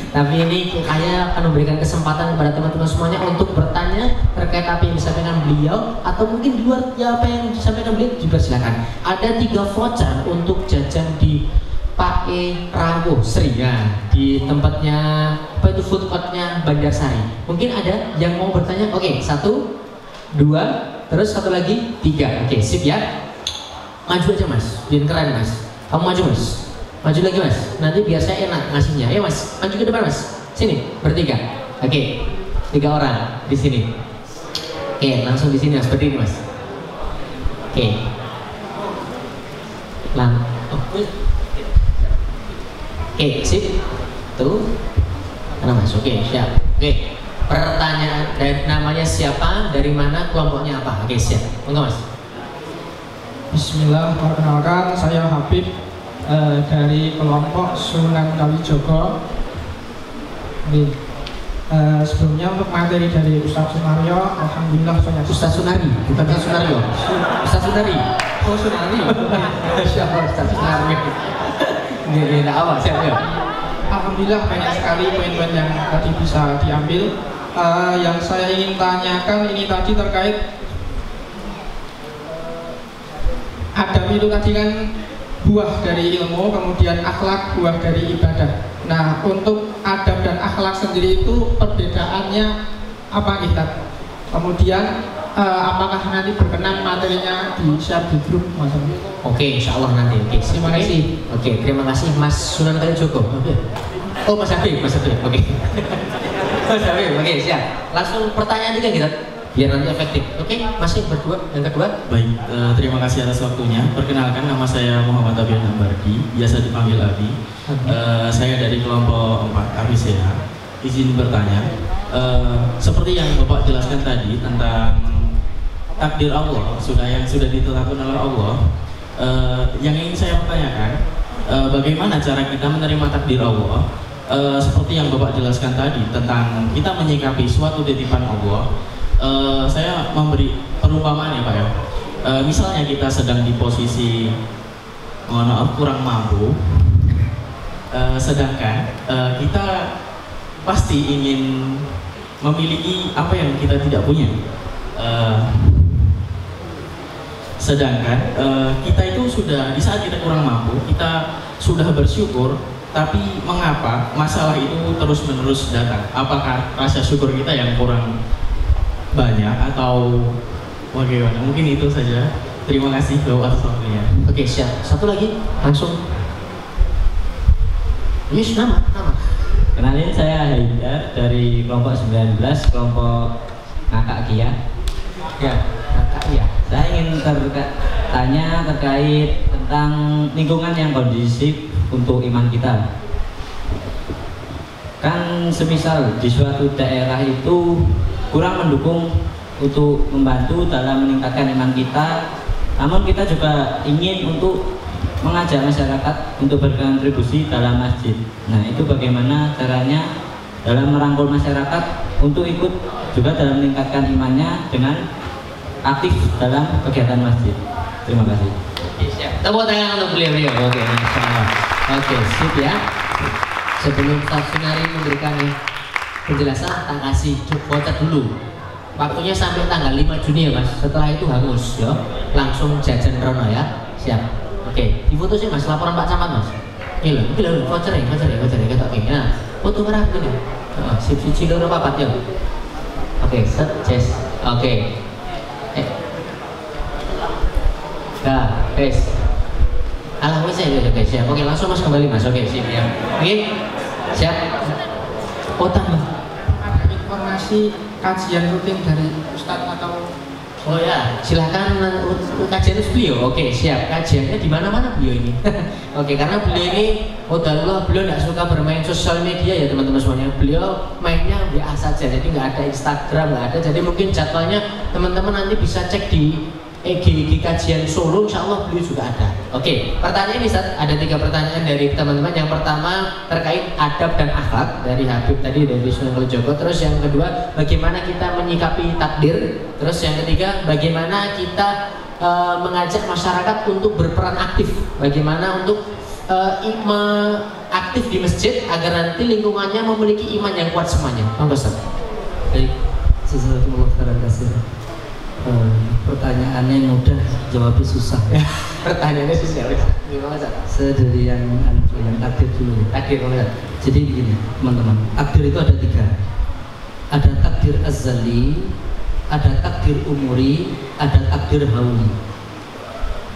Tapi ini saya akan memberikan kesempatan kepada teman-teman semuanya untuk bertanya terkait apa yang disampaikan beliau, atau mungkin di luar ya, apa yang disampaikan beliau juga silakan. Ada 3 voucher untuk jajan di Pak E Ranggo Seringan di tempatnya apa itu, food courtnya Banjarsari. Mungkin ada yang mau bertanya? Oke, 1, 2, terus 1 lagi, 3. Oke, sip ya. Maju aja mas, biar keren mas. Kamu maju mas, maju lagi mas. Nanti biar saya enak ngasihnya. Ayo mas, maju ke depan mas. Sini, bertiga. Oke, 3 orang di sini. Oke, langsung di sini mas, seperti ini mas. Oke. Oke, sip. Tuh. Karena masuk. Oke, siap. Oke. Pertanyaan dari namanya siapa, dari mana, kelompoknya apa? Oke, siap. Enggak, Mas. Bismillah, perkenalkan saya Habib dari kelompok Sunan Kalijogo. Sebelumnya untuk materi dari Ustaz Sunario, alhamdulillah saya Ustaz Sunari, bukan Ustaz Sunario. Ustaz Sunari. Oh Sunari. Siapa Ustaz Sunari? Ini apa? Siapa ya? Alhamdulillah banyak sekali poin-poin yang tadi bisa diambil. Yang saya ingin tanyakan ini tadi terkait adab itu tadi kan buah dari ilmu, kemudian akhlak buah dari ibadah. Nah, untuk adab dan akhlak sendiri itu perbedaannya apa kita? Kemudian apakah nanti berkenan materinya di share di grup Mas? Oke, insya Allah nanti. Oke, terima kasih. Oke, terima kasih Mas Sunan Kalijogo. Oh, Mas Habib, Mas Habib. Oke. Mas Habib, oke, siap. Langsung pertanyaan juga kita, biar nanti efektif. Oke, masih berdua. Yang kedua. Baik, terima kasih atas waktunya. Perkenalkan, nama saya Muhammad Abian Ambardi, biasa dipanggil Abi. Saya dari kelompok 4 Aviseha. Izin bertanya, seperti yang Bapak jelaskan tadi tentang takdir Allah, yang sudah ditetapkan oleh Allah. Yang ingin saya pertanyakan, bagaimana cara kita menerima takdir Allah? Seperti yang Bapak jelaskan tadi tentang kita menyikapi suatu titipan Allah. Saya memberi perumpamaan ya Pak ya. Misalnya kita sedang di posisi mohon maaf kurang mampu, sedangkan kita pasti ingin memiliki apa yang kita tidak punya. Sedangkan kita itu sudah di saat kita kurang mampu, kita sudah bersyukur, tapi mengapa masalah itu terus-menerus datang? Apakah rasa syukur kita yang kurang banyak atau bagaimana? Mungkin itu saja. Terima kasih atas waktunya. Oke, siap. Satu lagi, langsung. Yes, nama. Kenalin, saya Haidar dari kelompok 19, kelompok Ngakak Kia. Ya, Ngakak Kia. Saya ingin tanya terkait tentang lingkungan yang kondusif untuk iman kita. Kan semisal di suatu daerah itu kurang mendukung untuk membantu dalam meningkatkan iman kita, namun kita juga ingin untuk mengajak masyarakat untuk berkontribusi dalam masjid. Nah, itu bagaimana caranya dalam merangkul masyarakat untuk ikut juga dalam meningkatkan imannya dengan aktif dalam kegiatan masjid. Terima kasih. Siap. Tepuk tangan untuk beliau. Oke, masyaallah. Oke, sip ya. Sebelum Ustaz Sunari memberikan penjelasan, tak kasih voucher dulu. Waktunya sampai tanggal 5 Juni ya Mas. Setelah itu hangus ya. Langsung jajan rono ya. Siap. Oke, di foto sih Mas, laporan Pak Camat Mas. Ini loh, voucher ya, kita oke. Nah, foto merah begini. Sip loro papat ya. Oke, set, Jess. Oke. Nah, guys. Alah wis ya guys, siap. Oke, langsung Mas kembali Mas. Oke, sip ya. Oke. Siap. Otak Mas. Ada informasi kajian rutin dari Ustadz atau? Oh ya, silahkan kajian beliau. Oke, siap. Kajiannya di mana-mana beliau ini. Oke, karena beliau ini, beliau tidak suka bermain sosial media ya teman-teman semuanya. Beliau mainnya WA saja, jadi nggak ada Instagram, nggak ada. Jadi mungkin jadwalnya teman-teman nanti bisa cek di EGG Kajian Solo, insya Allah beliau juga ada. Oke, pertanyaan ini ada 3 pertanyaan dari teman-teman. Yang pertama terkait adab dan akhlak dari Habib tadi, dari Sunan Kalijogo. Terus yang kedua, bagaimana kita menyikapi takdir. Terus yang ketiga, bagaimana kita mengajak masyarakat untuk berperan aktif. Bagaimana untuk aktif di masjid agar nanti lingkungannya memiliki iman yang kuat semuanya. Monggo Ustaz. Baik, jazakumullah khairan katsir. Pertanyaannya mudah, jawabnya susah. Pertanyaannya susah. Gimana Ustaz? Saya dari yang takdir dulu. Takdir Ustaz. Jadi begini teman-teman, takdir itu ada 3. Ada takdir azali, ada takdir umuri, ada takdir hauli.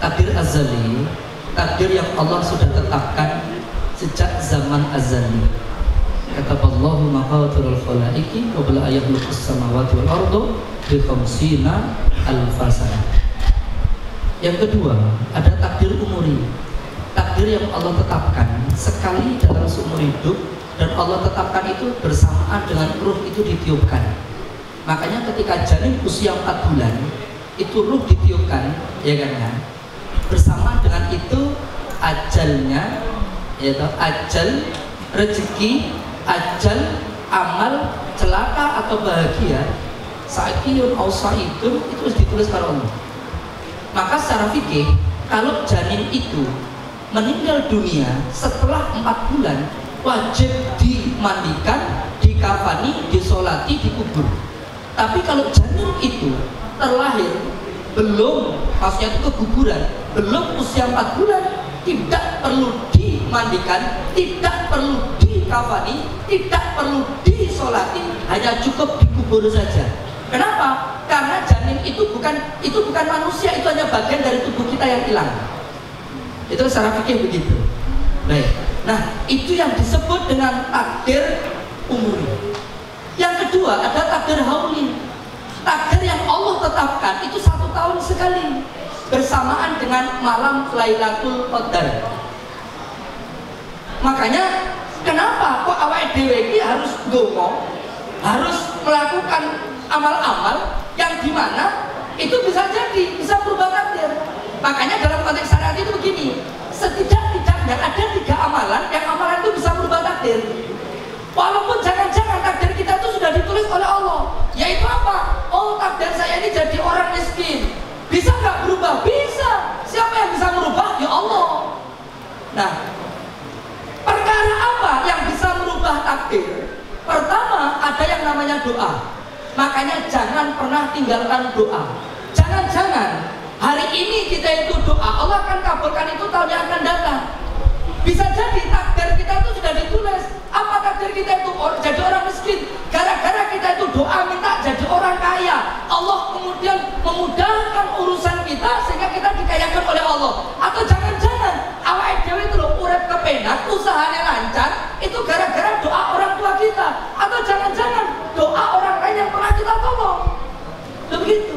Takdir azali, takdir yang Allah sudah tetapkan sejak zaman azali. Kataballahu maqadirul khalaiqi qabla ayakhluqas samawati wal ardu bi 50 alf sana. Yang kedua, ada takdir umuri. takdir yang Allah tetapkan sekali dalam seumur hidup, dan Allah tetapkan itu bersamaan dengan ruh itu ditiupkan. Makanya ketika janin usia 4 bulan itu ruh ditiupkan, ya kan ya, bersamaan dengan itu ajalnya, yaitu ajal rezeki, ajal amal, celaka atau bahagia, sa'idun au sa'idun, itu harus ditulis oleh Allah. Maka secara fikih, kalau janin itu meninggal dunia setelah 4 bulan, wajib dimandikan, dikafani, disolati, dikubur. Tapi kalau janin itu terlahir belum, maksudnya itu keguguran, belum usia 4 bulan, tidak perlu dimandikan, tidak perlu dikafani, tidak perlu disolati, hanya cukup dikubur saja. Kenapa? Karena janin itu bukan manusia, itu hanya bagian dari tubuh kita yang hilang. Itu secara fikih begitu. Baik. Nah, itu yang disebut dengan takdir umuri. Yang kedua ada takdir hauli. Takdir yang Allah tetapkan itu 1 tahun sekali, bersamaan dengan malam Lailatul Qadar. Makanya kenapa kok awake dhewe iki harus ndonga, harus melakukan amal-amal yang dimana itu bisa jadi, bisa berubah takdir. Makanya dalam konteks syariat itu begini, setidak-tidaknya ada 3 amalan yang amalan itu bisa berubah takdir. Walaupun jangan-jangan takdir kita itu sudah ditulis oleh Allah. Yaitu apa? Oh, takdir saya ini jadi orang miskin. Bisa nggak berubah? Bisa. Siapa yang bisa merubah? Ya Allah. Nah, perkara apa yang bisa merubah takdir? Pertama, ada yang namanya doa. Makanya jangan pernah tinggalkan doa. Jangan-jangan hari ini kita itu doa, Allah akan kabulkan itu tahun yang akan datang. Bisa jadi takdir kita itu sudah ditulis. Apa takdir kita itu? Jadi orang miskin. Gara-gara kita itu doa minta jadi orang kaya, Allah kemudian memudahkan urusan kita sehingga kita dikayakan oleh Allah. Atau jangan-jangan awake dhewe itu lho urip kepenak, usahanya lancar, itu gara-gara doa orang tua kita. Atau jangan-jangan doa orang lain yang pernah kita tolong. Begitu.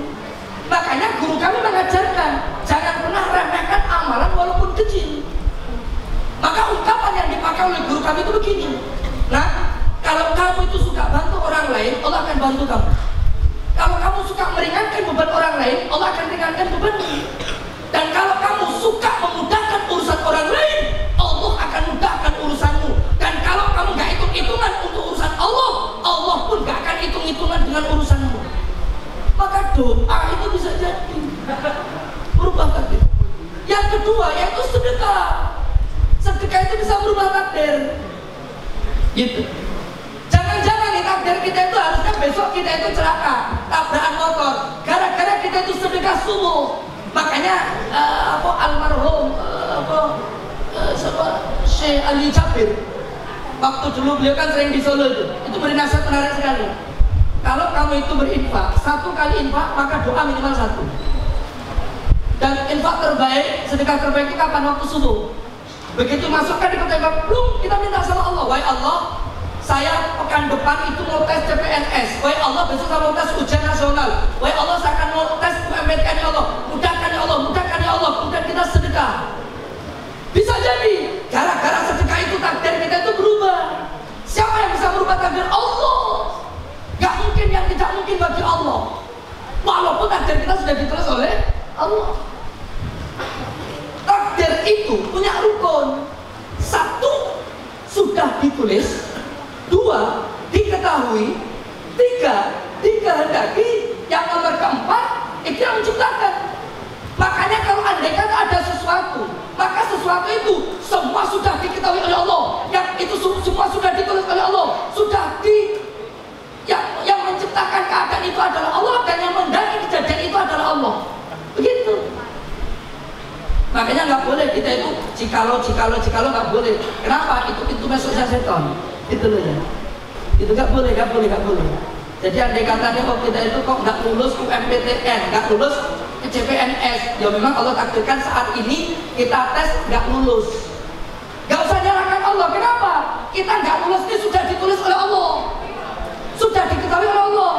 Makanya guru kami mengajarkan jangan pernah remehkan amalan walaupun kecil. Maka ungkapan yang dipakai oleh guru kami itu begini. Nah, kalau kamu itu suka bantu orang lain, Allah akan bantu kamu. Kalau kamu suka meringankan beban orang lain, Allah akan ringankan bebanmu. Dan kalau kamu suka memudahkan urusan orang lain, Allah akan mudahkan urusanmu. Dan kalau kamu gak hitung-hitungan untuk urusan Allah, Allah pun gak akan hitung-hitungan dengan urusanmu. Maka doa itu bisa jadi berubah takdir. Yang kedua yaitu sedekah. Sedekah itu bisa berubah takdir. Gitu. Jangan-jangan nih takdir kita itu harusnya besok kita itu celaka, tabrakan motor, gara-gara kita itu sedekah subuh. Makanya almarhum Syekh Ali Jabir, waktu dulu beliau kan sering di Solo itu beri nasihat menarik sekali. Kalau kamu itu berinfak, 1 kali infak maka doa minimal 1. Dan infak terbaik, sedekah terbaik itu kapan? Waktu subuh. Begitu masukkan di kotak infak, belum kita minta sama Allah, wahai Allah, saya pekan depan itu mau tes CPNS, wahai Allah besok saya mau tes ujian nasional, wahai Allah saya akan mau tes UMTK ya Allah, mudahkan ya Allah, mudahkan ya Allah, kemudian kita sedekah. Bisa jadi gara-gara sedekah itu takdir kita itu berubah. Siapa yang bisa merubah takdir? Allah. Gak mungkin yang tidak mungkin bagi Allah. Walaupun takdir kita sudah ditulis oleh Allah. Takdir itu punya rukun. 1 sudah ditulis, 2 diketahui, 3 dikehendaki, yang nomor keempat itu yang menciptakan. Makanya kalau andai kata ada sesuatu, maka sesuatu itu semua sudah diketahui oleh Allah. Yang itu semua sudah ditulis oleh Allah, sudah yang menciptakan keadaan itu adalah Allah, dan yang menghendaki kejadian itu adalah Allah. Begitu. Makanya nggak boleh kita itu jikalau nggak boleh. Kenapa? Itu masuknya setan. Itu loh ya. Itu nggak boleh. Jadi andai katanya kok kita itu kok nggak lulus UMPTN, nggak lulus CPNS, ya memang Allah takdirkan saat ini kita tes nggak lulus. Nggak usah nyalahkan Allah. Kenapa? Kita nggak lulus ini sudah ditulis oleh Allah. Sudah diketahui oleh Allah.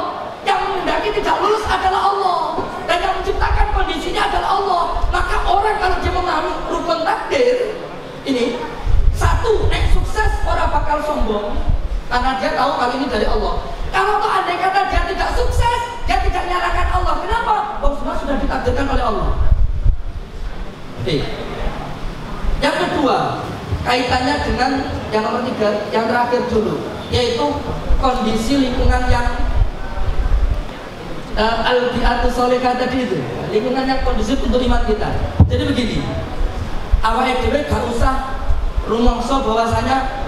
Yang menghendaki tidak lulus adalah Allah, dan yang menciptakan kondisinya adalah Allah. Maka orang kalau dia memahami rukun takdir, ini satu, nek sukses orang bakal sombong karena dia tahu kalau ini dari Allah. Kalau tuh andai kata dia tidak sukses, dia tidak nyalakan Allah. Kenapa? Semua sudah ditakdirkan oleh Allah. Oke. Yang kedua, kaitannya dengan yang nomor 3, yang terakhir dulu, yaitu kondisi lingkungan yang al-bi'atu sholihah tadi itu, lingkungan yang kondusif untuk iman kita. Jadi begini, awake dhewe gak usah rumangsa bahwasanya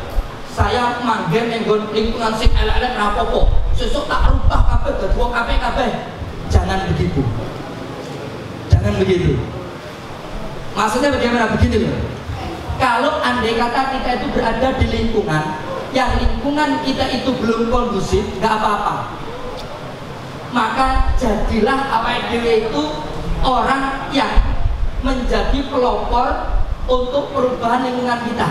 saya manggen enggon lingkungan sing elek-elek rapopo, sesuk tak rubah kabeh dadi wong kabeh. Jangan begitu. Jangan begitu. Maksudnya bagaimana? Begini loh. Kalau andai kata kita itu berada di lingkungan yang lingkungan kita itu belum kondusif, nggak apa-apa. Maka jadilah awake dhewe itu orang yang menjadi pelopor untuk perubahan lingkungan kita.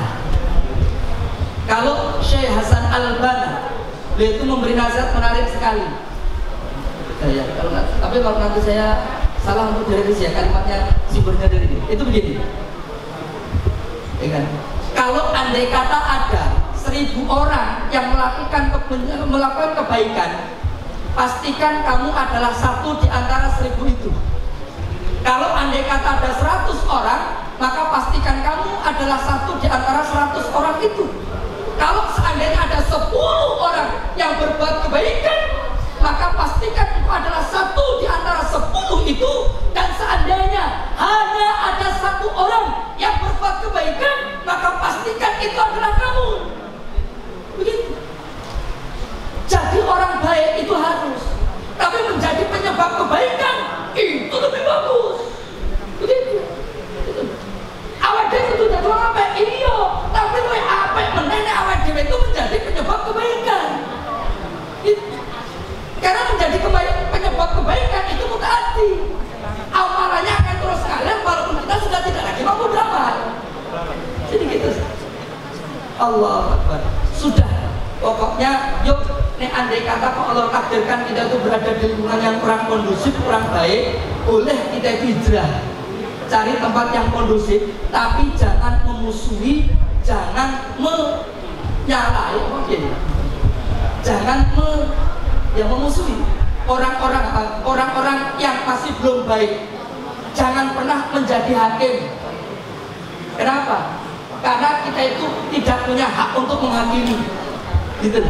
Kalau Syekh Hasan Al-Banna, beliau itu memberi nasihat menarik sekali. Tapi kalau nanti saya salah untuk direvisi ya kalimatnya, sumbernya dari ini. Itu begini. Ya kan? Kalau andai kata ada 1000 orang yang melakukan kebaikan, pastikan kamu adalah satu di antara 1000 itu. Kalau andai kata ada 100 orang, maka pastikan kamu adalah satu di antara 100 orang itu. Kalau seandainya ada 10 orang yang berbuat kebaikan, maka pastikan itu adalah satu di antara 10 itu. Dan seandainya hanya ada 1 orang yang berbuat kebaikan, maka pastikan itu adalah kamu. Begitu. Jadi orang baik itu harus, tapi menjadi penyebab kebaikan itu lebih bagus. Begitu. Awak dhewe itu jadi orang apik, iya, tapi luwih apik meneh awak dhewe itu menjadi penyebab kebaikan. Karena menjadi penyebab kebaikan itu mutaati. Amalannya akan terus ngalir walaupun kita sudah tidak lagi mampu beramal. Jadi gitu. Allah Akbar. Sudah. Pokoknya yuk, nek andai kata kok Allah takdirkan kita itu berada di lingkungan yang kurang kondusif, kurang baik, boleh kita hijrah, cari tempat yang kondusif, tapi jangan memusuhi, jangan menyalahi, jangan memusuhi orang-orang yang masih belum baik. Jangan pernah menjadi hakim. Kenapa? Karena kita itu tidak punya hak untuk menghakimi. Gitu.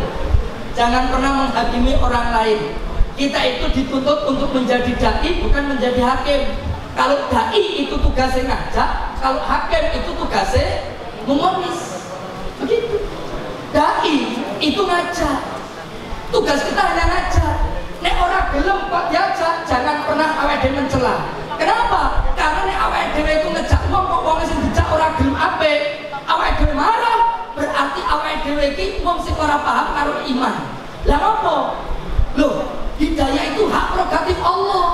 Jangan pernah menghakimi orang lain. Kita itu dituntut untuk menjadi dai, bukan menjadi hakim. Kalau dai itu tugasnya ngajak, kalau hakim itu tugasnya memonis. Begitu. Dai itu ngajak. Tugas kita hanya ngajak. Nek orang gelem kok diajak, jangan pernah awake dhewe mencela. Kenapa? Karena nek awake dhewe itu ngejak wong kok wong sing dijak ora gelem apik, awake dhewe marah, berarti awake dhewe iki wong sing ora paham karo iman. Lah apa? Loh, hidayah itu hak prerogatif Allah.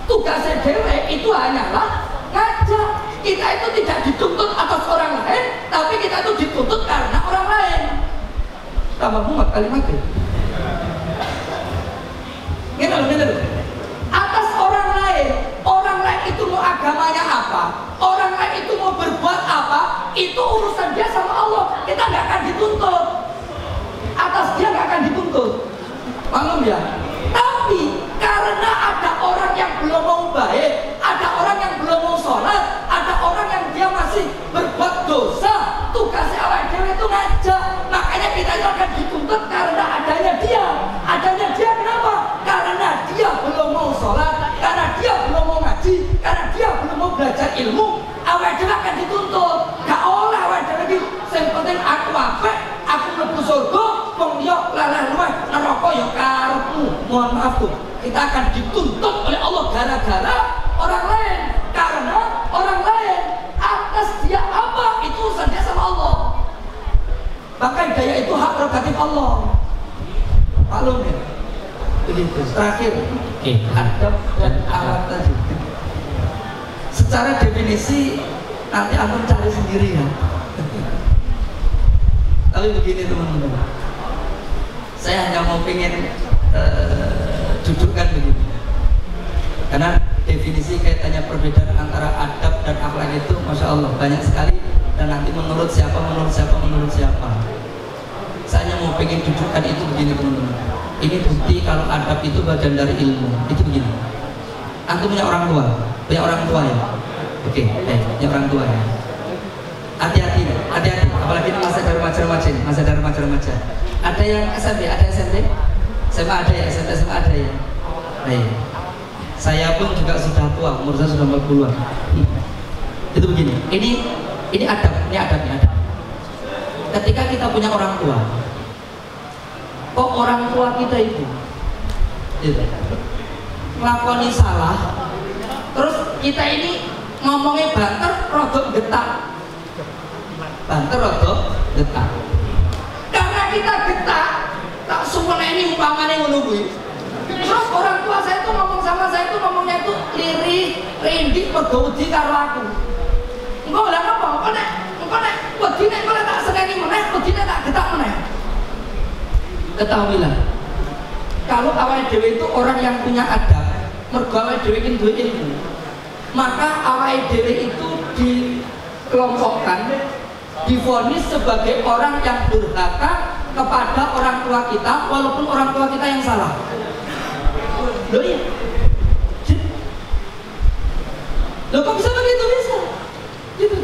Tugasnya dhewe itu hanyalah ngajak. Kita itu tidak dituntut atas orang lain, tapi kita itu dituntut karena orang lain. Tambah muat kalimatnya. Gitu. Atas orang lain itu mau agamanya apa, orang lain itu mau berbuat apa, itu urusan dia sama Allah. Kita nggak akan dituntut, atas dia nggak akan dituntut, maklum ya. Tapi karena ada orang yang belum mau baik, ada orang yang belum mau sholat, ada orang yang dia masih berbuat dosa, tugasnya awake dhewe itu ngajak. Makanya kita itu akan dituntut karena adanya dia. Adanya dia kenapa? Karena dia belum mau sholat, karena dia belum mau ngaji, karena dia belum mau belajar ilmu. Awake dhewe akan dituntut. Gak oleh awake dhewe iki sing penting aku apik, aku mlebu surga, wong liya laleh luweh neraka ya karepmu. Mohon maaf tuh, kita akan dituntut oleh Allah gara-gara orang lain. Karena orang lain atas dia apa, itu urusan dia sama Allah. Maka hidayah itu hak prerogatif Allah. Maklum ya? Begitu. Terakhir, adab dan akhlak tadi. Secara definisi nanti antum cari sendiri ya. Tapi begini teman-teman, saya hanya mau pengen dudukkan begini. Karena definisi kaitannya perbedaan antara adab dan akhlak itu, masya Allah banyak sekali dan nanti menurut siapa. Saya hanya mau pengen tunjukkan itu begini teman-teman. Ini bukti kalau adab itu bagian dari ilmu. Itu begini. Antum punya orang tua ya. Oke, punya orang tua ya. Hati-hati. Apalagi ini masa dari remaja. Ada yang SMP, SMA ada ya, SMA ada ya. Baik. Saya pun juga sudah tua, umur saya sudah 40-an. Itu begini. Ini adabnya. Ketika kita punya orang tua, kok orang tua kita itu ngelakoni salah, terus kita ini ngomongnya banter rodok getak. Karena kita getak, tak semua ini umpamanya menunggu. Terus orang tua saya itu ngomong sama saya itu ngomongnya itu lirih, rindik, bergaudi karo aku. Engkau bilang apa? Engkau nek wedine engkau tak seneni meneh, wedine tak getak meneh. Ketahuilah, kalau awake dhewe itu orang yang punya adab, mergo awake dhewe iki duwe ilmu, maka awake dhewe itu dikelompokkan, divonis sebagai orang yang durhaka kepada orang tua kita, walaupun orang tua kita yang salah. Loh iya, loh kok bisa begitu? Bisa gitu.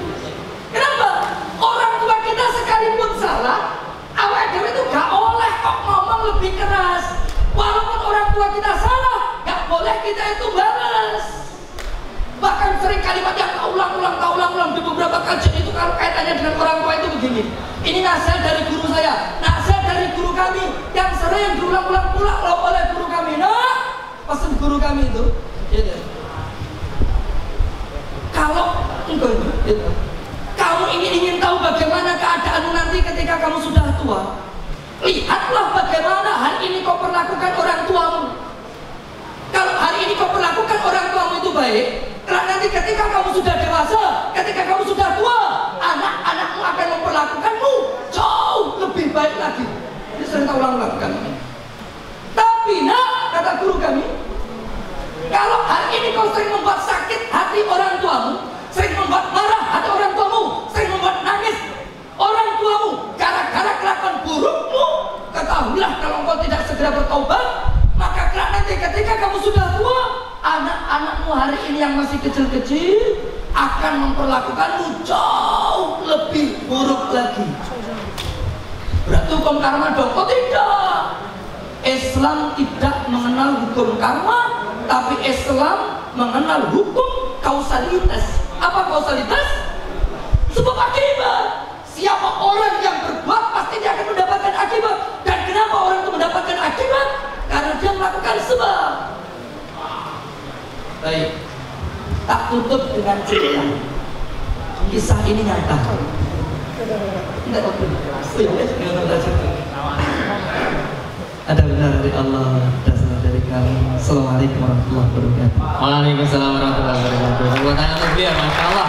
Kenapa? Orang tua kita sekalipun salah, awake dhewe itu gak oleh kok ngomong lebih keras. Walaupun orang tua kita salah, gak boleh kita itu balas. Bahkan sering kalimat yang tak ulang di beberapa kajian itu kalau kaitannya dengan orang tua itu begini. Ini nasihat dari guru saya, nasihat dari guru kami yang sering diulang-ulang oleh guru kami. Pesan guru kami itu, kalau kamu ingin tahu bagaimana keadaanmu nanti ketika kamu sudah tua, lihatlah bagaimana hari ini kau perlakukan orang tuamu. Kalau hari ini kau perlakukan orang tuamu itu baik, karena nanti ketika kamu sudah dewasa, ketika kamu sudah tua, anak-anakmu akan memperlakukanmu jauh lebih baik lagi. Ini sering tak ulang-ulang kan. Tapi kata guru kami, kalau hari ini kau sering membuat sakit hati orang tuamu, sering membuat marah hati orang tuamu, sering membuat nangis orang tuamu gara-gara kelakuan burukmu, ketahuilah kalau kau tidak segera bertobat, maka nanti ketika kamu sudah tua, anak-anakmu hari ini yang masih kecil-kecil akan memperlakukanmu jauh lebih buruk lagi. Berarti hukum karma dong? Oh tidak. Islam tidak mengenal hukum karma, tapi Islam mengenal hukum kausalitas. Apa kausalitas? Sebab akibat. Siapa orang yang berbuat pasti dia akan mendapatkan akibat. Dan kenapa orang itu mendapatkan akibat? Karena dia melakukan sebab. Baik, tak tutup dengan cerita. Kisah ini nyata. Ada benar dari Allah, ada salah dari kami. Assalamualaikum warahmatullahi wabarakatuh. Waalaikumsalam warahmatullahi wabarakatuh. Tepuk tangan untuk beliau, masya Allah.